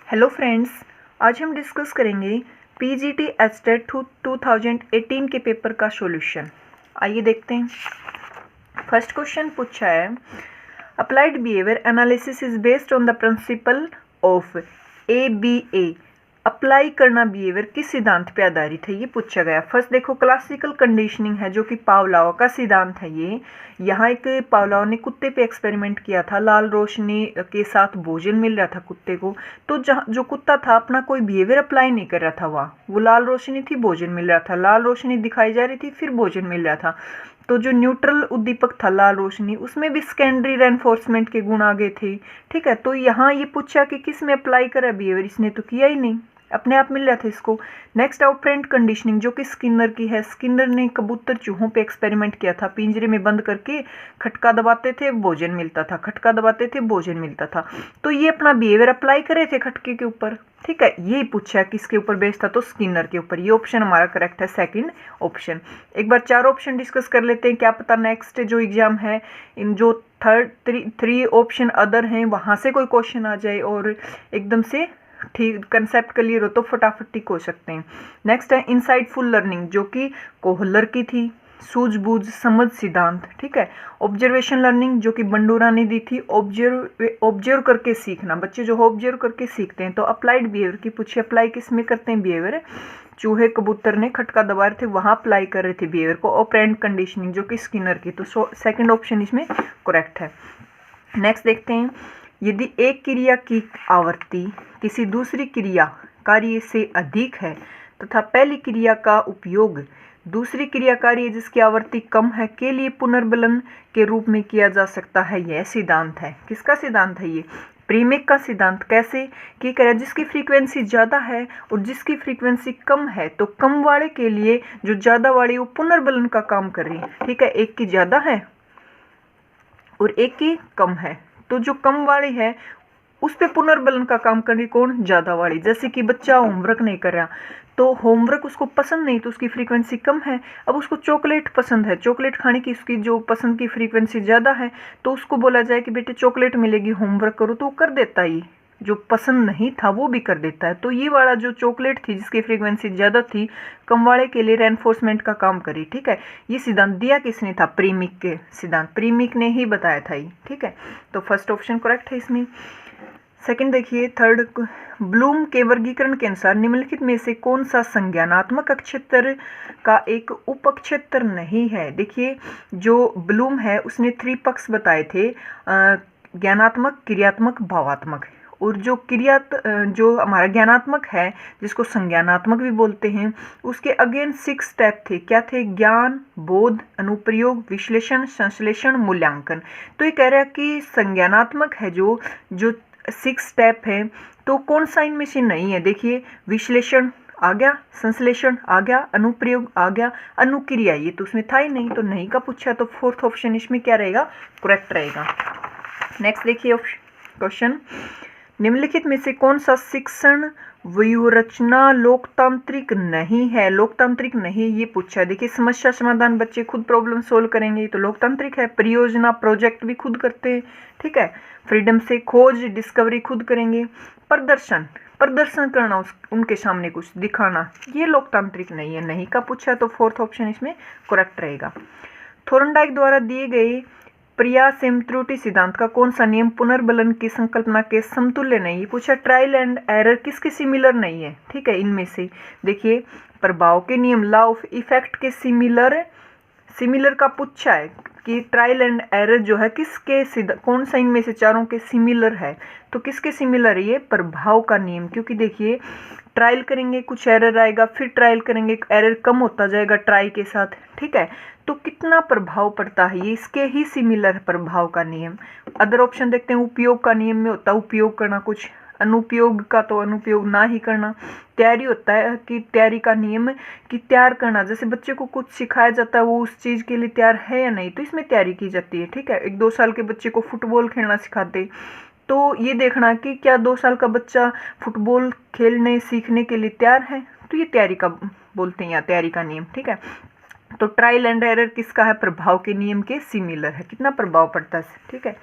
Hello friends, आज हम discuss करेंगे पीजीटी एस्टेट 2018 के पेपर का सॉल्यूशन। आइए देखते हैं। फर्स्ट क्वेश्चन पूछा है, applied behaviour analysis is based on the principle of ABA। Apply करना बिहेवियर किस सिद्धांत पे आधारित है, ये पूछा गया। फर्स्ट देखो, क्लासिकल कंडीशनिंग है जो कि पावलोव का सिद्धांत है। ये यहाँ एक पावलोव ने कुत्ते पे एक्सपेरिमेंट किया था। लाल रोशनी के साथ भोजन मिल रहा था कुत्ते को, तो जहाँ जो कुत्ता था अपना कोई बिहेवियर अप्लाई नहीं कर रहा था। वहाँ वो लाल रोशनी थी, भोजन मिल रहा था, लाल रोशनी दिखाई जा रही थी, फिर भोजन मिल रहा था। तो जो न्यूट्रल उद्दीपक था लाल रोशनी, उसमें भी सेकेंडरी रेनफोर्समेंट के गुण आ गए थे। ठीक है, तो यहाँ ये पूछा कि किस में अप्लाई करा बिहेवियर, इसने तो किया ही नहीं, अपने आप मिल रहा था इसको। नेक्स्ट ऑपरेंट कंडीशनिंग जो कि स्किनर की है। स्किनर ने कबूतर चूहों पे एक्सपेरिमेंट किया था, पिंजरे में बंद करके खटका दबाते थे, भोजन मिलता था, खटका दबाते थे, भोजन मिलता था। तो ये अपना बिहेवियर अप्लाई करे थे खटके के ऊपर। ठीक है, यही पूछा किसके ऊपर बेस्ड था, तो स्किनर के ऊपर। ये ऑप्शन हमारा करेक्ट है, सेकंड ऑप्शन। एक बार चार ऑप्शन डिस्कस कर लेते हैं, क्या पता नेक्स्ट जो एग्जाम है इन जो थ्री ऑप्शन अदर हैं वहाँ से कोई क्वेश्चन आ जाए और एकदम से ठीक कंसेप्ट क्लियर हो तो फटाफट टिक हो सकते हैं। नेक्स्ट है इनसाइटफुल लर्निंग जो कि कोहलर की थी, सूझबूझ समझ सिद्धांत। ठीक है, ऑब्जर्वेशन लर्निंग जो कि बंडूरा ने दी थी, ऑब्जर्व करके सीखना, बच्चे जो ऑब्जर्व करके सीखते हैं। तो अप्लाइड बिहेवियर की पूछे, अप्लाई किस में करते हैं बिहेवियर, चूहे कबूतर ने खटका दबा रहे थे वहां अप्लाई कर रहे थे बिहेवियर को। ऑपरेंट कंडीशनिंग जो कि स्किनर की, तो सेकंड ऑप्शन इसमें करेक्ट है। नेक्स्ट देखते हैं, यदि एक क्रिया की आवृत्ति किसी दूसरी क्रिया कार्य से अधिक है तथा पहली क्रिया का उपयोग दूसरी क्रिया कार्य जिसकी आवृत्ति कम है के लिए पुनर्बलन के रूप में किया जा सकता है। यह सिद्धांत है, किसका सिद्धांत है ये, प्रीमिक का सिद्धांत। कैसे कि कह रहा है जिसकी फ्रीक्वेंसी ज़्यादा है और जिसकी फ्रीक्वेंसी कम है, तो कम वाले के लिए जो ज़्यादा वाली वो पुनर्बलन का काम कर रही है। ठीक है, एक की ज़्यादा है और एक की कम है, तो जो कम वाली है उस पे पुनर्बलन का काम कर रही कौन, ज्यादा वाली। जैसे कि बच्चा होमवर्क नहीं कर रहा, तो होमवर्क उसको पसंद नहीं, तो उसकी फ्रीक्वेंसी कम है। अब उसको चॉकलेट पसंद है, चॉकलेट खाने की उसकी जो पसंद की फ्रीक्वेंसी ज़्यादा है, तो उसको बोला जाए कि बेटे चॉकलेट मिलेगी, होमवर्क करो, तो वो कर देता ही। जो पसंद नहीं था वो भी कर देता है। तो ये वाला जो चॉकलेट थी जिसकी फ्रीक्वेंसी ज़्यादा थी, कम वाले के लिए रेनफोर्समेंट का काम करी। ठीक है, ये सिद्धांत दिया किसने था, प्रीमिक के सिद्धांत, प्रीमिक ने ही बताया था ये। ठीक है, तो फर्स्ट ऑप्शन करेक्ट है इसमें। सेकंड देखिए, थर्ड, ब्लूम के वर्गीकरण के अनुसार निम्नलिखित में से कौन सा संज्ञानात्मक क्षेत्र का एक उपक्षेत्र नहीं है। देखिए, जो ब्लूम है उसने 3 पक्ष बताए थे, ज्ञानात्मक, क्रियात्मक, भावात्मक। और जो हमारा ज्ञानात्मक है जिसको संज्ञानात्मक भी बोलते हैं, उसके अगेन 6 स्टेप थे। क्या थे, ज्ञान, बोध, अनुप्रयोग, विश्लेषण, संश्लेषण, मूल्यांकन। तो ये कह रहा है कि संज्ञानात्मक है जो 6 स्टेप है, तो कौन सा इनमें से नहीं है। देखिए, विश्लेषण आ गया, संश्लेषण आ गया, अनुप्रयोग आ गया, अनुक्रिया ये तो उसमें था ही नहीं, तो नहीं का पूछा, तो फोर्थ ऑप्शन इसमें क्या रहेगा, करेक्ट रहेगा। नेक्स्ट देखिए क्वेश्चन, निम्नलिखित में से कौन सा शिक्षण व्यूहरचना लोकतांत्रिक नहीं है। लोकतांत्रिक नहीं ये पूछा है। देखिए, समस्या समाधान बच्चे खुद प्रॉब्लम सोल्व करेंगे तो लोकतांत्रिक है। परियोजना प्रोजेक्ट भी खुद करते हैं। ठीक है, फ्रीडम से खोज डिस्कवरी खुद करेंगे। प्रदर्शन करना, उनके सामने कुछ दिखाना, ये लोकतांत्रिक नहीं है। नहीं का पूछा तो फोर्थ ऑप्शन इसमें करेक्ट रहेगा। थोर्नडाइक द्वारा दिए गए प्रयास एवं त्रुटि सिद्धांत का कौन सा नियम पुनर्बलन की संकल्पना के समतुल्य नहीं। पूछा ट्रायल एंड एरर किसके सिमिलर नहीं है। ठीक है, इनमें से देखिए, प्रभाव के नियम, लॉ ऑफ इफेक्ट के सिमिलर का पूछा है कि ट्रायल एंड एरर जो है किसके कौन सा इनमें से चारों के सिमिलर है। तो किसके सिमिलर है, ये प्रभाव का नियम। क्योंकि देखिए, ट्रायल करेंगे कुछ एरर आएगा, फिर ट्रायल करेंगे एरर कम होता जाएगा ट्राई के साथ। ठीक है, तो कितना प्रभाव पड़ता है, ये इसके ही सिमिलर प्रभाव का नियम। अदर ऑप्शन देखते हैं, उपयोग का नियम में होता है उपयोग करना कुछ, अनुपयोग का तो अनुपयोग ना ही करना। तैयारी होता है कि तैयारी का नियम कि तैयार करना, जैसे बच्चे को कुछ सिखाया जाता है वो उस चीज़ के लिए तैयार है या नहीं, तो इसमें तैयारी की जाती है। ठीक है, 1-2 साल के बच्चे को फुटबॉल खेलना सिखाते, तो ये देखना कि क्या 2 साल का बच्चा फुटबॉल खेलने सीखने के लिए तैयार है, तो ये तैयारी का बोलते हैं या तैयारी का नियम। ठीक है, तो ट्रायल एंड एरर किसका है, प्रभाव के नियम के सिमिलर है, कितना प्रभाव पड़ता है। ठीक है,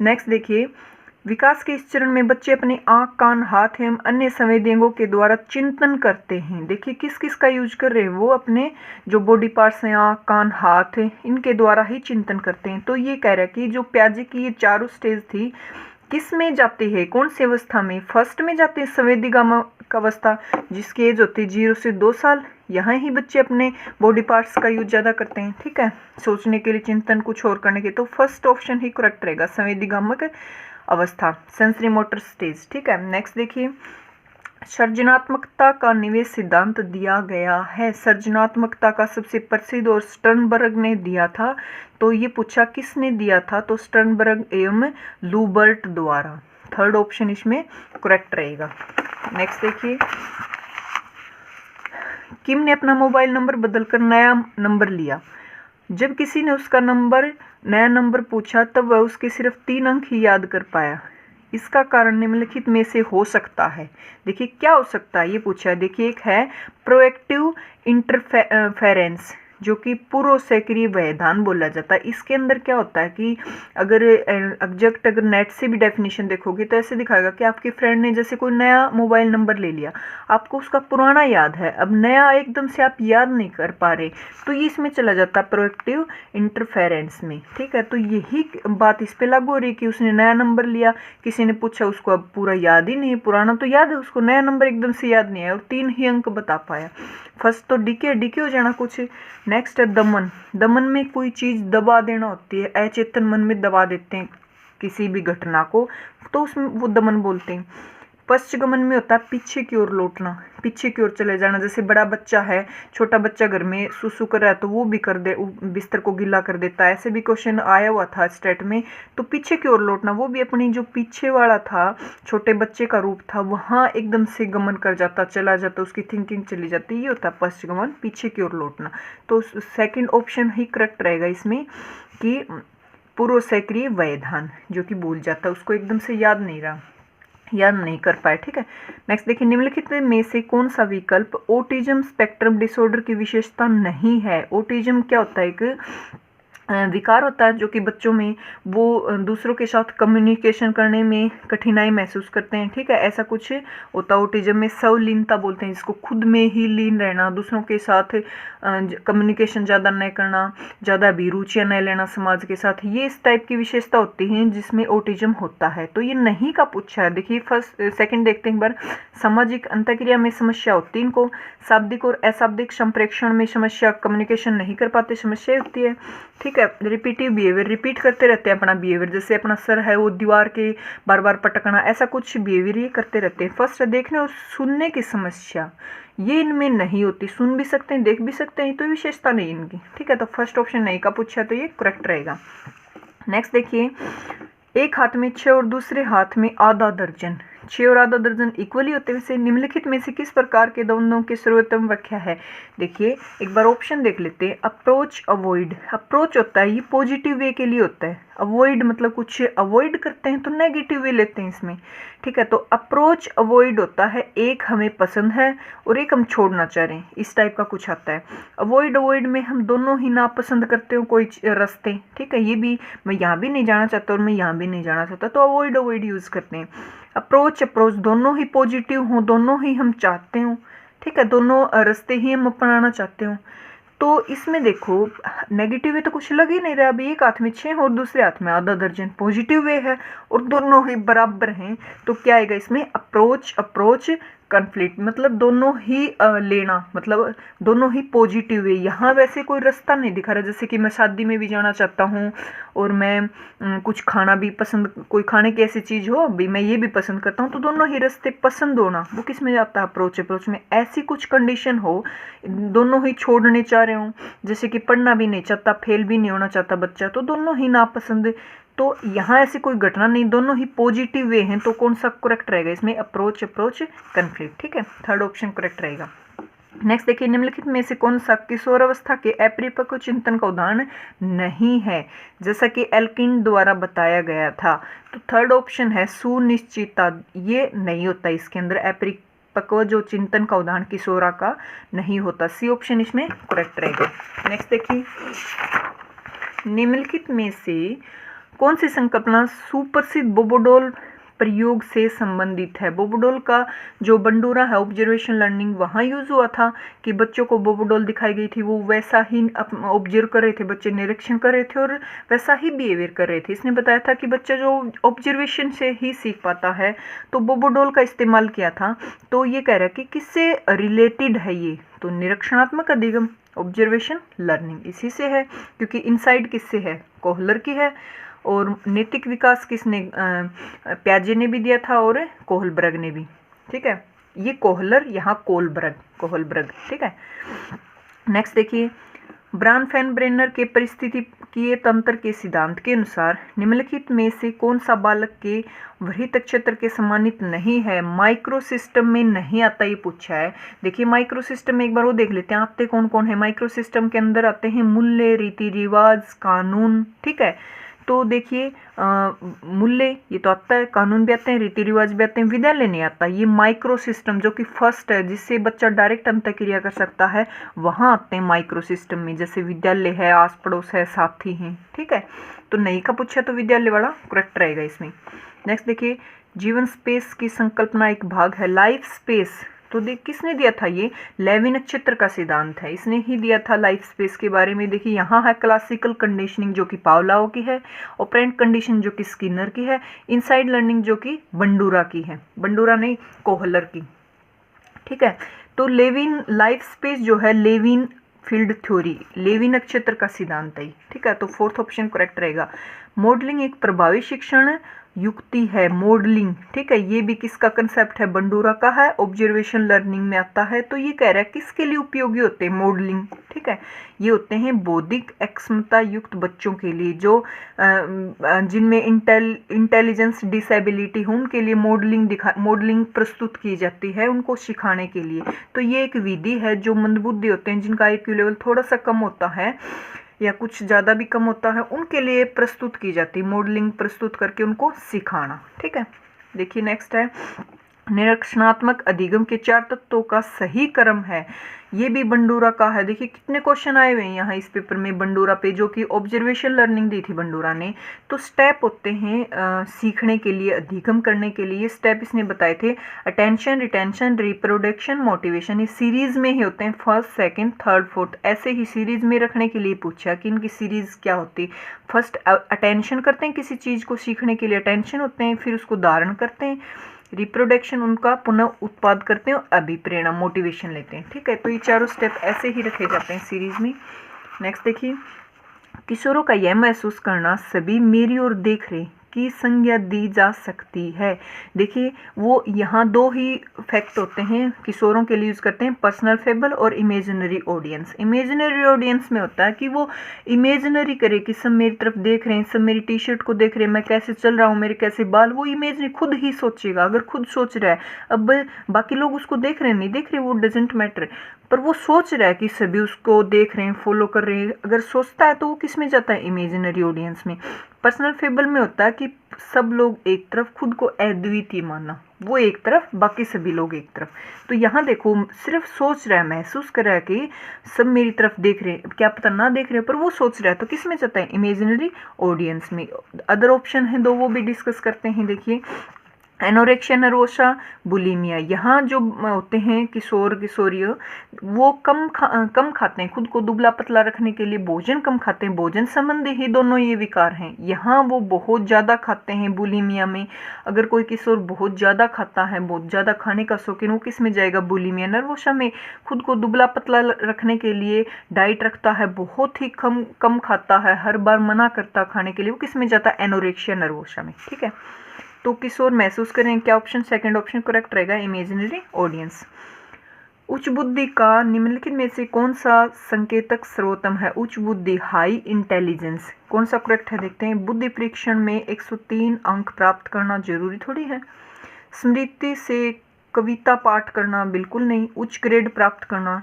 नेक्स्ट देखिए, विकास के इस चरण में बच्चे अपने आँख, कान, हाथ एवं अन्य संवेदनाओं के द्वारा चिंतन करते हैं। देखिए किस किस का यूज कर रहे हैं, वो अपने जो बॉडी पार्ट्स हैं, आँख, कान, हाथ, इनके द्वारा ही चिंतन करते हैं। तो ये कह रहा है कि जो पियाजे की ये चारों स्टेज थी, किस में जाती है, कौन सी अवस्था में? फर्स्ट में जाती है संवेदीगामक अवस्था, जिसकी एज होती है 0 से 2 साल। यहाँ ही बच्चे अपने बॉडी पार्ट्स का यूज ज़्यादा करते हैं, ठीक है, सोचने के लिए, चिंतन कुछ और करने के। तो फर्स्ट ऑप्शन ही करेक्ट रहेगा, संवेदीगामक अवस्था, सेंसरी मोटर स्टेज, ठीक है। नेक्स्ट देखिए, सृजनात्मकता का निवेश सिद्धांत दिया गया है। सृजनात्मकता का सबसे प्रसिद्ध और स्टर्नबर्ग ने दिया था। तो ये पूछा किसने दिया था, तो स्टर्नबर्ग एवं लूबर्ट द्वारा। थर्ड ऑप्शन इसमें करेक्ट रहेगा। नेक्स्ट देखिए, किम ने अपना मोबाइल नंबर बदलकर नया नंबर लिया। जब किसी ने उसका नया नंबर पूछा तब वह उसके सिर्फ 3 अंक ही याद कर पाया। इसका कारण निम्नलिखित में से हो सकता है। देखिए क्या हो सकता है, ये पूछा है। देखिए एक है प्रोएक्टिव इंटरफेरेंस, जो कि पूर्व सक्रिय व्यवधान बोला जाता है। इसके अंदर क्या होता है कि अगर एग्जैक्ट अगर नेट से भी डेफिनेशन देखोगे तो ऐसे दिखाएगा कि आपके फ्रेंड ने जैसे कोई नया मोबाइल नंबर ले लिया, आपको उसका पुराना याद है, अब नया एकदम से आप याद नहीं कर पा रहे, तो ये इसमें चला जाता है प्रोएक्टिव इंटरफेरेंस में, ठीक है। तो यही बात इस पे लागू हो रही है कि उसने नया नंबर लिया, किसी ने पूछा, उसको अब पूरा याद ही नहीं है, पुराना तो याद है उसको, नया नंबर एकदम से याद नहीं है, और 3 ही अंक बता पाया। फर्स्ट तो डीके हो जाना कुछ। नेक्स्ट है दमन। दमन में कोई चीज़ दबा देना होती है, अचेतन मन में दबा देते हैं किसी भी घटना को, तो उसमें वो दमन बोलते हैं। पश्चगमन में होता है पीछे की ओर लौटना, पीछे की ओर चले जाना। जैसे बड़ा बच्चा है, छोटा बच्चा घर में सुसु कर रहा है तो वो भी कर दे, बिस्तर को गीला कर देता है, ऐसे भी क्वेश्चन आया हुआ था स्टेट में। तो पीछे की ओर लौटना, वो भी अपनी जो पीछे वाला था, छोटे बच्चे का रूप था, वहाँ एकदम से गमन कर जाता, चला जाता, उसकी थिंकिंग चली जाती, ये होता है पश्चगमन, पीछे की ओर लौटना। तो सेकेंड ऑप्शन ही करेक्ट रहेगा इसमें कि पूर्व सक्रिय व्यवधान, जो कि भूल जाता, उसको एकदम से याद नहीं कर पाए, ठीक है। नेक्स्ट देखिए, निम्नलिखित में से कौन सा विकल्प ऑटिज्म स्पेक्ट्रम डिसऑर्डर की विशेषता नहीं है। ऑटिज्म क्या होता है, एक विकार होता है जो कि बच्चों में वो दूसरों के साथ कम्युनिकेशन करने में कठिनाई महसूस करते हैं, ठीक है, ऐसा कुछ होता है ऑटिज्म में। स्वलीनता बोलते हैं जिसको, खुद में ही लीन रहना, दूसरों के साथ कम्युनिकेशन ज़्यादा न करना, ज़्यादा अभिरुचियाँ न लेना समाज के साथ, ये इस टाइप की विशेषता होती हैं जिसमें ऑटिज्म होता है। तो ये नहीं का पूछा है। देखिए सेकंड देखते हैं एक बार। सामाजिक अंतःक्रिया में समस्या होती है इनको, शाब्दिक और अशाब्दिक संप्रेषण में समस्या, कम्युनिकेशन नहीं कर पाते, समस्या होती है, ठीक है। रिपीटिव बिहेवियर, रिपीट करते रहते हैं अपना बिहेवियर, जैसे अपना सर है वो दीवार के बार बार पटकना, ऐसा कुछ बिहेवियर ये करते रहते हैं। फर्स्ट देखने और सुनने की समस्या, ये इनमें नहीं होती, सुन भी सकते हैं, देख भी सकते हैं, तो विशेषता नहीं इनकी, ठीक है। तो फर्स्ट ऑप्शन नहीं का पूछा तो ये करेक्ट रहेगा। नेक्स्ट देखिए, एक हाथ में 6 और दूसरे हाथ में आधा दर्जन, 6 और आधा दर्जन इक्वली होते हैं। वैसे निम्नलिखित में से किस प्रकार के द्वंद्वों की सर्वोत्तम व्याख्या है। देखिए एक बार ऑप्शन देख लेते हैं। Approach, avoid. अप्रोच होता है ये पॉजिटिव वे के लिए होता है, अवॉइड मतलब कुछ अवॉइड करते हैं तो नेगेटिव वे लेते हैं इसमें, ठीक है। तो अप्रोच अवॉइड होता है एक हमें पसंद है और एक हम छोड़ना चाह रहे हैं, इस टाइप का कुछ आता है। अवॉइड में हम दोनों ही नापसंद करते हो कोई रास्ते, ठीक है, ये भी मैं यहाँ भी नहीं जाना चाहता और मैं यहाँ भी नहीं जाना चाहता, तो अवॉइड यूज़ करते हैं। अप्रोच दोनों ही पॉजिटिव हों, दोनों ही हम चाहते हो, ठीक है, दोनों रास्ते ही हम अपनाना चाहते हो। तो इसमें देखो नेगेटिव वे तो कुछ लग ही नहीं रहा, अभी एक हाथ में 6 और दूसरे हाथ में आधा दर्जन, पॉजिटिव वे है और दोनों ही बराबर हैं, तो क्या आएगा इसमें, अप्रोच कन्फ्लिक्ट, मतलब दोनों ही लेना, मतलब दोनों ही पॉजिटिव है। यहाँ वैसे कोई रास्ता नहीं दिखा रहा, जैसे कि मैं शादी में भी जाना चाहता हूँ और मैं कुछ खाना भी पसंद, कोई खाने की ऐसी चीज़ हो भी मैं ये भी पसंद करता हूँ, तो दोनों ही रास्ते पसंद होना वो किस में जाता है, अप्रोच में। ऐसी कुछ कंडीशन हो, दोनों ही छोड़ने चाह रहे हो, जैसे कि पढ़ना भी नहीं चाहता, फेल भी नहीं होना चाहता बच्चा, तो दोनों ही नापसंद, तो यहाँ ऐसी कोई घटना नहीं, दोनों ही पॉजिटिव वे हैं, तो कौन सा करेक्ट रहेगा इसमें, अप्रोच कन्फ्लिक्ट, ठीक है, थर्ड ऑप्शन करेक्ट रहेगा। नेक्स्ट देखिए, निम्नलिखित में से कौन सा किशोरावस्था के अपरिपक्व चिंतन का उदाहरण नहीं है, जैसा कि एल्किन द्वारा बताया गया था। तो थर्ड ऑप्शन है सुनिश्चितता, ये नहीं होता इसके अंदर, अपरिपक्व जो चिंतन का उदाहरण किशोरा का नहीं होता, सी ऑप्शन इसमें करेक्ट रहेगा। नेक्स्ट देखिए, निम्नलिखित में से कौन सी संकल्पना सुप्रसिद्ध बोबोडोल प्रयोग से संबंधित है। बोबोडोल का जो बंडूरा है ऑब्जर्वेशन लर्निंग वहाँ यूज़ हुआ था कि बच्चों को बोबोडोल दिखाई गई थी, वो वैसा ही ऑब्जर्व कर रहे थे, बच्चे निरीक्षण कर रहे थे और वैसा ही बिहेवियर कर रहे थे। इसने बताया था कि बच्चा जो ऑब्जर्वेशन से ही सीख पाता है, तो बोबोडोल का इस्तेमाल किया था। तो ये कह रहा है कि किससे रिलेटेड है ये, तो निरीक्षणात्मक अधिगम ऑब्जर्वेशन लर्निंग इसी से है, क्योंकि इनसाइड किससे है, कोहलर की है। और नैतिक विकास किसने, प्याजे ने भी दिया था और कोहलबर्ग ने भी, ठीक है। ये कोहलर, यहाँ कोहलबर्ग, ठीक है। नेक्स्ट देखिए, ब्रानफेनब्रेनर के परिस्थितिकीय तंत्र के सिद्धांत के अनुसार निम्नलिखित में से कौन सा बालक के वृत्त क्षेत्र के सम्मानित नहीं है, माइक्रो सिस्टम में नहीं आता, ये पूछा है। देखिए माइक्रो सिस्टम में एक बार वो देख लेते हैं आते कौन कौन है। माइक्रो सिस्टम के अंदर आते हैं मूल्य, रीति रिवाज, कानून, ठीक है। तो देखिए मूल्य ये तो आता है, कानून भी आते हैं, रीति रिवाज भी आते हैं, विद्यालय नहीं आता। ये माइक्रो सिस्टम जो कि फर्स्ट है, जिससे बच्चा डायरेक्ट अंतःक्रिया कर सकता है, वहाँ आते हैं माइक्रो सिस्टम में। जैसे विद्यालय है, आस पड़ोस है, साथी हैं, ठीक है। तो नहीं का पूछा तो विद्यालय वाला करेक्ट रहेगा इसमें। नेक्स्ट देखिए, जीवन स्पेस की संकल्पना एक भाग है, लाइफ स्पेस। तो देख किसने दिया था, ये लेविन नक्षत्र का सिद्धांत है, इसने ही दिया था लाइफ स्पेस के बारे में। देखिए यहाँ है क्लासिकल कंडीशनिंग जो कि पावलोव की है, ऑपरेंट कंडीशन जो कि स्किनर की है, इनसाइड लर्निंग जो कि बंडूरा की है, बंडूरा नहीं कोहलर की, ठीक है। तो लेविन लाइफ स्पेस जो है लेविन फील्ड थ्योरी, लेविन नक्षत्र का सिद्धांत है, ठीक है। तो फोर्थ ऑप्शन करेक्ट रहेगा। मॉडलिंग एक प्रभावी शिक्षण युक्ति है, मॉडलिंग, ठीक है। ये भी किसका कंसेप्ट है, बंडूरा का है, ऑब्जर्वेशन लर्निंग में आता है। तो ये कह रहा है किसके लिए उपयोगी होते हैं मॉडलिंग, ठीक है। ये होते हैं बौद्धिक अक्षमता युक्त बच्चों के लिए, जो जिनमें इंटेलिजेंस डिसेबिलिटी हो, उनके लिए मॉडलिंग प्रस्तुत की जाती है उनको सिखाने के लिए। तो ये एक विधि है जो मंदबुद्धि होते हैं, जिनका IQ लेवल थोड़ा सा कम होता है या कुछ ज़्यादा भी कम होता है, उनके लिए प्रस्तुत की जाती है, मॉडलिंग प्रस्तुत करके उनको सिखाना, ठीक है। देखिए नेक्स्ट है, निरीक्षणात्मक अधिगम के 4 तत्वों का सही क्रम है, ये भी बंडूरा का है। देखिए कितने क्वेश्चन आए हुए हैं यहाँ इस पेपर में बंडूरा पे, जो कि ऑब्जर्वेशन लर्निंग दी थी बंडूरा ने। तो स्टेप होते हैं सीखने के लिए, अधिगम करने के लिए स्टेप इसने बताए थे, अटेंशन, रिटेंशन, रिप्रोडक्शन, मोटिवेशन। ये सीरीज में ही होते हैं, फर्स्ट, सेकंड, थर्ड, फोर्थ, ऐसे ही सीरीज में रखने के लिए पूछा कि इनकी सीरीज क्या होती। फर्स्ट अटेंशन करते हैं, किसी चीज़ को सीखने के लिए अटेंशन होते हैं, फिर उसको धारण करते हैं, रिप्रोडक्शन उनका पुनः उत्पाद करते हैं, और अभिप्रेरणा मोटिवेशन लेते हैं, ठीक है। तो ये चारों स्टेप ऐसे ही रखे जाते हैं सीरीज में। नेक्स्ट देखिए, किशोरों का यह महसूस करना सभी मेरी ओर देख रहे की संज्ञा दी जा सकती है। देखिए वो यहाँ 2 ही फैक्ट होते हैं किशोरों के लिए यूज़ करते हैं, पर्सनल फेबल और इमेजिनरी ऑडियंस। इमेजिनरी ऑडियंस में होता है कि वो इमेजिनरी करे कि सब मेरी तरफ देख रहे हैं, सब मेरी टी शर्ट को देख रहे हैं, मैं कैसे चल रहा हूँ, मेरे कैसे बाल, वो इमेजिनरी खुद ही सोचेगा। अगर खुद सोच रहा है, अब बाकी लोग उसको देख रहे हैं नहीं देख रहे, वो डजेंट मैटर, पर वो सोच रहा है कि सभी उसको देख रहे हैं, फॉलो कर रहे हैं, अगर सोचता है तो वो किस में जाता है, इमेजिनरी ऑडियंस में। पर्सनल फेबल में होता है कि सब लोग एक तरफ, खुद को अद्वितीय मानना, वो एक तरफ, बाकी सभी लोग एक तरफ। तो यहाँ देखो सिर्फ सोच रहा है, महसूस कर रहा है कि सब मेरी तरफ देख रहे हैं, क्या पता ना देख रहे हैं, पर वो सोच रहा है, तो किस में जाता है, इमेजिनरी ऑडियंस में। अदर ऑप्शन है 2, वो भी डिस्कस करते हैं। देखिए एनोरेक्सिया नर्वोसा, बुलिमिया, यहाँ जो होते हैं किशोर किशोरी, वो कम खाते हैं, खुद को दुबला पतला रखने के लिए भोजन कम खाते हैं, भोजन संबंधी ही दोनों ये विकार हैं। यहाँ वो बहुत ज़्यादा खाते हैं बुलिमिया में। अगर कोई किशोर बहुत ज़्यादा खाता है, बहुत ज़्यादा खाने का शौकीन, वो किस में जाएगा, बुलिमिया। नर्वोसा में खुद को दुबला पतला रखने के लिए डाइट रखता है, बहुत ही कम खाता है, हर बार मना करता खाने के लिए, वो किस में जाता है, एनोरेक्सिया नर्वोसा में, ठीक है। तो किशोर महसूस करें, क्या ऑप्शन, सेकंड ऑप्शन करेक्ट रहेगा, इमेजिनरी ऑडियंस। उच्च बुद्धि का निम्नलिखित में से कौन सा संकेतक सर्वोत्तम है, उच्च बुद्धि, हाई इंटेलिजेंस, कौन सा करेक्ट है, देखते हैं। बुद्धि परीक्षण में 103 अंक प्राप्त करना जरूरी थोड़ी है। स्मृति से कविता पाठ करना बिल्कुल नहीं। उच्च ग्रेड प्राप्त करना।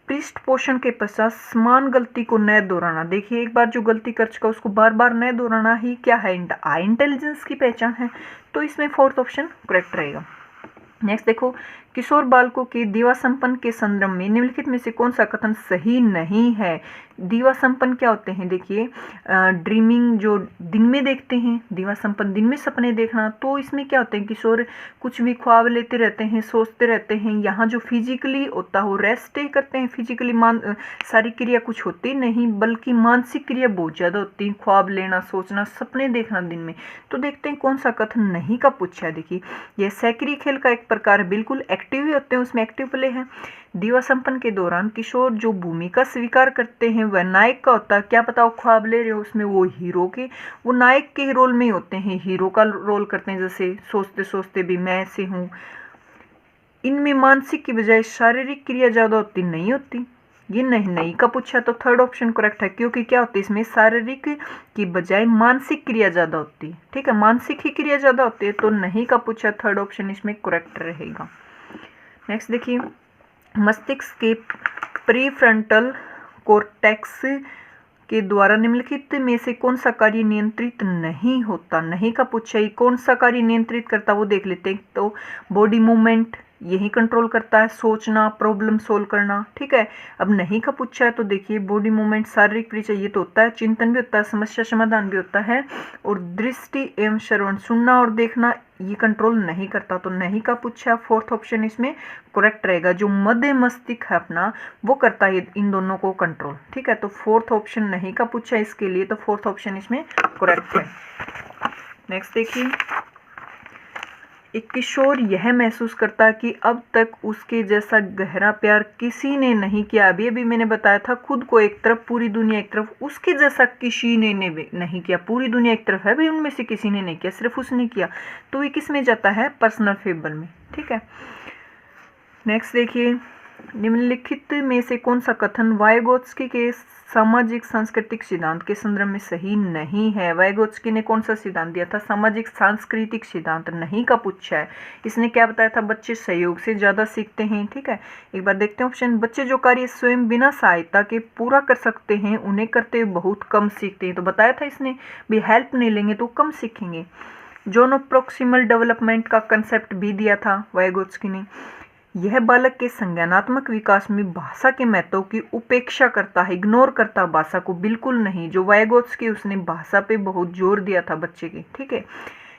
पृष्ठ पोषण के पश्चात समान गलती को न दोहराना। देखिए एक बार जो गलती कर चुका उसको बार बार न दोहराना ही क्या है, हाई इंटेलिजेंस की पहचान है। तो इसमें फोर्थ ऑप्शन करेक्ट रहेगा। नेक्स्ट देखो, किशोर बालकों के दीवा संपन्न के संदर्भ में निम्नलिखित में से कौन सा कथन सही नहीं है। दीवा संपन्न क्या होते हैं, देखिए ड्रीमिंग जो दिन में देखते हैं, दीवा संपन्न दिन में सपने देखना, तो इसमें क्या होते हैं, किशोर कुछ भी ख्वाब लेते रहते हैं, सोचते रहते हैं। यहाँ जो फिजिकली होता हो रेस्ट ही करते हैं, फिजिकली शारीरिक क्रिया कुछ होती नहीं, बल्कि मानसिक क्रिया बहुत ज़्यादा होती है, ख्वाब लेना, सोचना, सपने देखना दिन में। तो देखते हैं कौन सा कथन नहीं का पूछा है। देखिए यह सक्रिय खेल का एक प्रकार, बिल्कुल एक्टिव ही होते हैं, उसमें एक्टिव प्ले है। दीवा संपन्न के दौरान किशोर जो भूमिका स्वीकार करते हैं वह नायक का होता है। क्या पता वो ख्वाब ले रहे हो, उसमें वो हीरो के, वो नायक के रोल में ही होते हैं, हीरो का रोल करते हैं, जैसे सोचते सोचते भी मैं ऐसे हूँ। इनमें मानसिक की बजाय शारीरिक क्रिया ज़्यादा होती नहीं होती। ये नहीं का पूछा तो थर्ड ऑप्शन करेक्ट है, क्योंकि क्या होती है इसमें शारीरिक की बजाय मानसिक क्रिया ज़्यादा होती है। ठीक है, मानसिक ही क्रिया ज़्यादा होती है, तो नहीं का पूछा थर्ड ऑप्शन इसमें करेक्ट रहेगा। नेक्स्ट देखिए, मस्तिष्क के प्रीफ्रंटल कॉर्टेक्स के द्वारा निम्नलिखित में से कौन सा कार्य नियंत्रित नहीं होता। नहीं का पूछा ही कौन सा कार्य नियंत्रित करता वो देख लेते हैं। तो बॉडी मूवमेंट यही कंट्रोल करता है, सोचना, प्रॉब्लम सोल्व करना। ठीक है, अब नहीं का पूछा है तो देखिए बॉडी मूवमेंट, शारीरिक परिचय ये तो होता है, चिंतन भी होता है, समस्या समाधान भी होता है, और दृष्टि एवं श्रवण, सुनना और देखना ये कंट्रोल नहीं करता। तो नहीं का पूछा, फोर्थ ऑप्शन इसमें करेक्ट रहेगा। जो मध्य मस्तिष्क है अपना वो करता है इन दोनों को कंट्रोल। ठीक है, तो फोर्थ ऑप्शन नहीं का पूछा इसके लिए, तो फोर्थ ऑप्शन इसमें करेक्ट है। नेक्स्ट देखिए, एक किशोर यह महसूस करता है कि अब तक उसके जैसा गहरा प्यार किसी ने नहीं किया। अभी मैंने बताया था, खुद को एक तरफ, पूरी दुनिया एक तरफ, उसके जैसा किसी ने नहीं किया। पूरी दुनिया एक तरफ है भाई, उनमें से किसी ने नहीं किया, सिर्फ उसने किया। तो ये किस में जाता है, पर्सनल फेबल में। ठीक है, नेक्स्ट देखिए, निम्नलिखित में से कौन सा कथन वाइगोत्स्की के सामाजिक सांस्कृतिक सिद्धांत के संदर्भ में सही नहीं है। वाइगोत्स्की ने कौन सा सिद्धांत दिया था, सामाजिक सांस्कृतिक सिद्धांत। नहीं का पूछा है, इसने क्या बताया था, बच्चे सहयोग से ज़्यादा सीखते हैं। ठीक है, एक बार देखते हैं ऑप्शन, बच्चे जो कार्य स्वयं बिना सहायता के पूरा कर सकते हैं उन्हें करते हुए बहुत कम सीखते हैं। तो बताया था इसने भी, हेल्प नहीं लेंगे तो कम सीखेंगे। जोनो प्रोक्सिमल डेवलपमेंट का कंसेप्ट भी दिया था वाइगोत्स्की ने। यह बालक के संज्ञानात्मक विकास में भाषा के महत्व की उपेक्षा करता है, इग्नोर करता भाषा को, बिल्कुल नहीं। जो वाइगोत्स्की उसने भाषा पे बहुत जोर दिया था बच्चे के। ठीक है,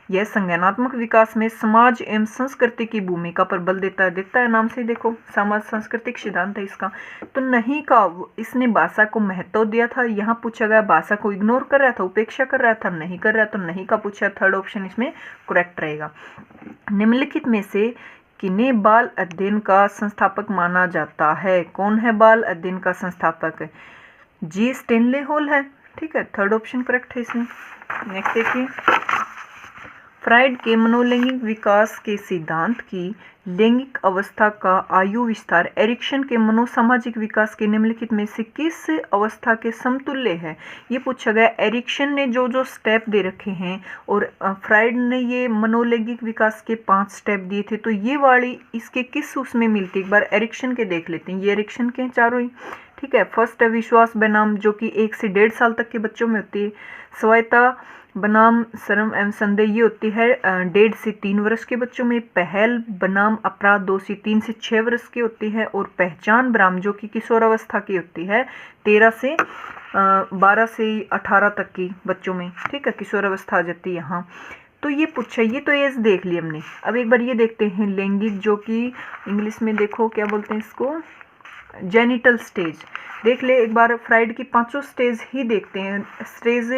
यह संज्ञानात्मक विकास में समाज एवं संस्कृति की भूमिका पर बल देता है नाम से देखो, समाज सांस्कृतिक सिद्धांत है इसका। तो नहीं का, इसने भाषा को महत्व दिया था। यहाँ पूछा गया भाषा को इग्नोर कर रहा था, उपेक्षा कर रहा था, नहीं कर रहा, तो नहीं का पूछा, थर्ड ऑप्शन इसमें करेक्ट रहेगा। निम्नलिखित में से किन्हें बाल अध्ययन का संस्थापक माना जाता है। कौन है बाल अध्ययन का संस्थापक, जी स्टेनले हॉल है। ठीक है, थर्ड ऑप्शन करेक्ट है इसमें। नेक्स्ट देखिए, फ्राइड के मनोलैंगिक विकास के सिद्धांत की लैंगिक अवस्था का आयु विस्तार एरिक्सन के मनोसामाजिक विकास के निम्नलिखित में से किस अवस्था के समतुल्य है। ये पूछा गया। एरिक्सन ने जो स्टेप दे रखे हैं और फ्राइड ने ये मनोलैंगिक विकास के 5 स्टेप दिए थे, तो ये वाली इसके किस उसमें मिलती है, एक बार एरिक्सन के देख लेते हैं। ये एरिक्सन के चारों ही। ठीक है, फर्स्ट है विश्वास बनाम, जो कि 1 से 1.5 साल तक के बच्चों में होती है। स्वायत्ता बनाम शर्म एवं संदेह ये होती है 1.5 से 3 वर्ष के बच्चों में। पहल बनाम अपराध 2 से 3 से 6 वर्ष की होती है। और पहचान बनाम जो कि किशोरावस्था की होती है 13 से 12 से 18 तक की बच्चों में। ठीक है, किशोरावस्था आ जाती है यहाँ। तो ये पूछा, ये तो एज देख ली हमने। अब एक बार ये देखते हैं लैंगिक, जो कि इंग्लिश में देखो क्या बोलते हैं इसको, जेनिटल स्टेज। देख ले एक बार, फ्राइड की 5 स्टेज ही देखते हैं। स्टेज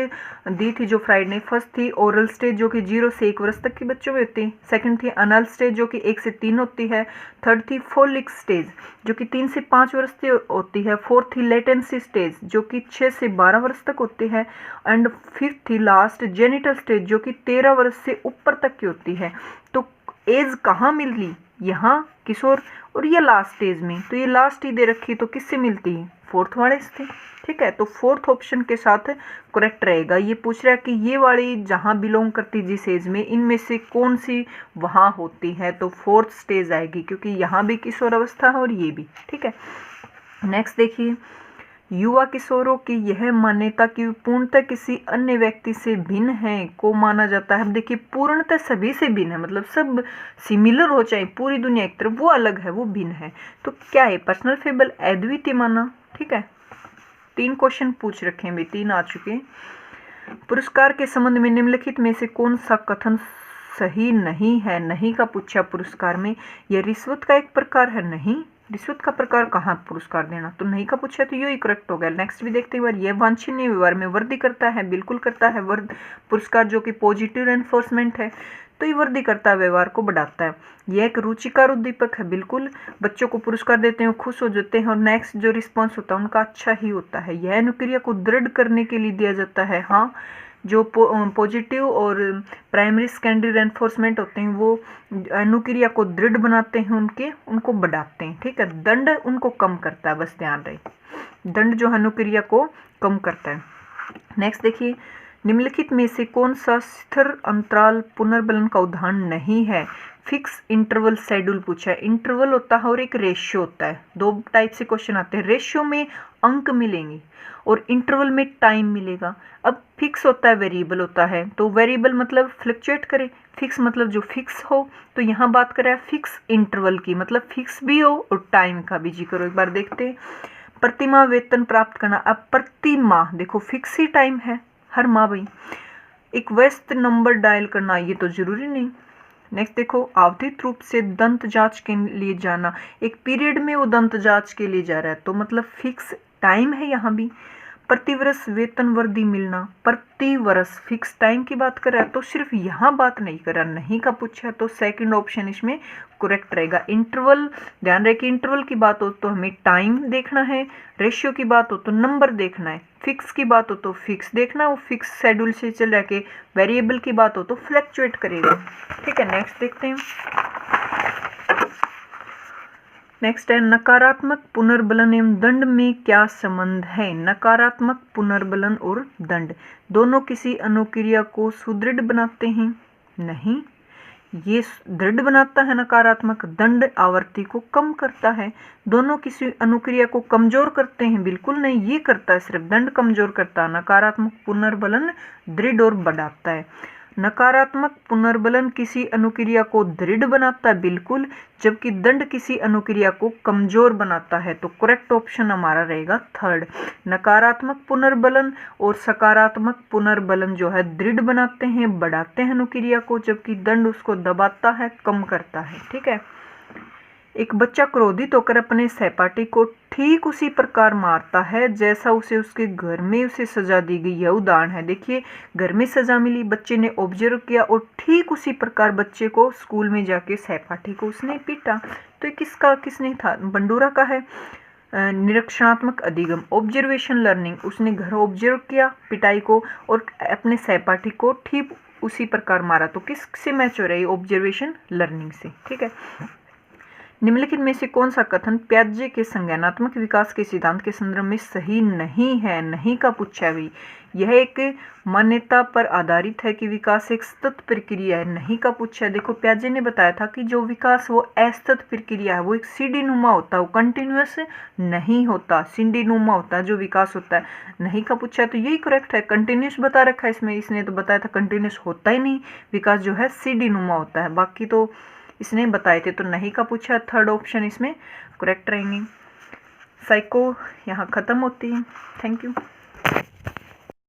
दी थी जो फ्राइड ने, फर्स्ट थी ओरल स्टेज जो कि 0 से 1 वर्ष तक के बच्चों में होती है। सेकंड थी अनल स्टेज जो कि 1 से 3 होती है। थर्ड थी फोलिक स्टेज जो कि 3 से 5 वर्ष तक होती है। फोर्थ थी लेटेंसी स्टेज जो कि 6 से 12 वर्ष तक होती है। एंड फिफ्थ थी लास्ट जेनिटल स्टेज जो कि 13 वर्ष से ऊपर तक की होती है। तो एज कहाँ मिली, यहाँ किशोर, और ये लास्ट स्टेज में। तो ये लास्ट ही दे रखी, तो किससे मिलती है, फोर्थ वाले से। ठीक है, तो फोर्थ ऑप्शन के साथ करेक्ट रहेगा। ये पूछ रहा है कि ये वाली जहाँ बिलोंग करती जिस एज में, इनमें से कौन सी वहाँ होती है, तो फोर्थ स्टेज आएगी, क्योंकि यहाँ भी किशोर अवस्था है और ये भी। ठीक है, नेक्स्ट देखिए, युवा किशोरों की यह मान्यता कि पूर्णतः किसी अन्य व्यक्ति से भिन्न है को माना जाता है। अब देखिए पूर्णतः सभी से भिन्न है, मतलब सब सिमिलर हो चाहे पूरी दुनिया एक तरफ, वो अलग है, वो भिन्न है। तो क्या है? पर्सनल फेबल, अद्वितीय माना। ठीक है, 3 क्वेश्चन पूछ रखे हैं, 3 आ चुके। पुरस्कार के संबंध में निम्नलिखित में से कौन सा कथन सही नहीं है? नहीं का पूछा पुरस्कार में, यह रिश्वत का एक प्रकार है। नहीं, रिश्वत का प्रकार कहाँ पुरस्कार देना? तो नहीं का पूछा, तो यही करेक्ट हो गया। नेक्स्ट भी देखते हैं, यह वांछनीय व्यवहार में वृद्धि करता है। बिल्कुल करता है। पुरस्कार जो कि पॉजिटिव एनफोर्समेंट है, तो ये वृद्धि करता है, व्यवहार को बढ़ाता है। यह एक रुचिकर उद्दीपक है। बिल्कुल, बच्चों को पुरस्कार देते हैं, खुश हो जाते हैं और नेक्स्ट जो रिस्पॉन्स होता है उनका अच्छा ही होता है। यह अनुक्रिया को दृढ़ करने के लिए दिया जाता है। हाँ, जो पॉजिटिव और प्राइमरी सेकेंडरी एनफोर्समेंट होते हैं वो अनुक्रिया को दृढ़ बनाते हैं, उनको बढ़ाते हैं। ठीक है, दंड उनको कम करता है, बस ध्यान रहे, दंड जो अनुक्रिया को कम करता है। नेक्स्ट देखिए, निम्नलिखित में से कौन सा स्थिर अंतराल पुनर्बलन का उदाहरण नहीं है? फिक्स इंटरवल शेड्यूल पूछा है। इंटरवल होता है और एक रेशियो होता है। 2 टाइप से क्वेश्चन आते हैं। रेशियो में अंक मिलेंगे और इंटरवल में टाइम मिलेगा। अब फिक्स होता है, वेरिएबल होता है, तो वेरिएबल मतलब फ्लक्चुएट करे, फिक्स मतलब जो फिक्स हो। तो यहाँ बात करें फिक्स इंटरवल की, मतलब फिक्स भी हो और टाइम का भी जिक्र हो। एक बार देखते हैं, प्रति माह वेतन प्राप्त करना। अब प्रति माह देखो फिक्स ही टाइम है, हर माह भाई। एक व्यस्त नंबर डायल करना, ये तो जरूरी नहीं। नेक्स्ट देखो, आवधिक रूप से दंत जांच के लिए जाना। एक पीरियड में वो दंत जांच के लिए जा रहा है, तो मतलब फिक्स टाइम है यहाँ भी। प्रतिवर्ष वेतन वृद्धि मिलना, प्रतिवर्ष फिक्स टाइम की बात कर रहा है, तो सिर्फ यहाँ बात नहीं कर रहा, नहीं का पूछा, तो सेकंड ऑप्शन इसमें करेक्ट रहेगा। इंटरवल, ध्यान रहे कि इंटरवल की बात हो तो हमें टाइम देखना है, रेशियो की बात हो तो नंबर देखना है, फिक्स की बात हो तो फिक्स देखना, वो फिक्स शेड्यूल से चल रहा के, वेरिएबल की बात हो तो फ्लक्चुएट करेगा। ठीक है, नेक्स्ट देखते हैं। नेक्स्ट है, नकारात्मक पुनर्बलन एवं दंड में क्या संबंध है? नकारात्मक पुनर्बलन और दंड दोनों किसी अनुक्रिया को सुदृढ़ बनाते हैं। नहीं, ये दृढ़ बनाता है नकारात्मक, दंड आवृत्ति को कम करता है। दोनों किसी अनुक्रिया को कमजोर करते हैं। बिल्कुल नहीं, ये करता है सिर्फ दंड कमजोर करता है, नकारात्मक पुनर्बलन दृढ़ और बढ़ाता है। नकारात्मक पुनर्बलन किसी अनुक्रिया को दृढ़ बनाता है, बिल्कुल, जबकि दंड किसी अनुक्रिया को कमजोर बनाता है। तो करेक्ट ऑप्शन हमारा रहेगा थर्ड। नकारात्मक पुनर्बलन और सकारात्मक पुनर्बलन जो है दृढ़ बनाते हैं, बढ़ाते हैं अनुक्रिया को, जबकि दंड उसको दबाता है, कम करता है। ठीक है, एक बच्चा क्रोधित होकर अपने सहपाठी को ठीक उसी प्रकार मारता है जैसा उसे उसके घर में उसे सजा दी गई। यह उदाहरण है। देखिए, घर में सजा मिली, बच्चे ने ऑब्जर्व किया और ठीक उसी प्रकार बच्चे को स्कूल में जाके सहपाठी को उसने पीटा। तो किसने था? बंडूरा का है। निरीक्षणात्मक अधिगम, ऑब्जर्वेशन लर्निंग, उसने घर ऑब्जर्व किया पिटाई को और अपने सहपाठी को ठीक उसी प्रकार मारा। तो किससे मैच हो रही है? ऑब्जर्वेशन लर्निंग से। ठीक है, निम्नलिखित में से कौन सा कथन प्याजे के संज्ञानात्मक विकास के सिद्धांत के संदर्भ में सही नहीं है? नहीं का पूछा भी। यह एक मान्यता पर आधारित है कि विकास एक सतत प्रक्रिया है। नहीं का पूछा है। देखो, प्याजे ने बताया था कि जो विकास वो असतत प्रक्रिया है, वो एक सीढ़ी नुमा होता है, वो कंटिन्यूअस नहीं होता, सीढ़ी नुमा होता है जो विकास होता है। नहीं का पूछा है, तो यही करेक्ट है। कंटिन्यूस बता रखा है इसमें, इसने तो बताया था कंटिन्यूस होता ही नहीं, विकास जो है सीढ़ी नुमा होता है, बाकी तो इसने बताए थे। तो नहीं का पूछा, थर्ड ऑप्शन इसमें करेक्ट रहेंगे। साइको यहाँ खत्म होती है। Thank you.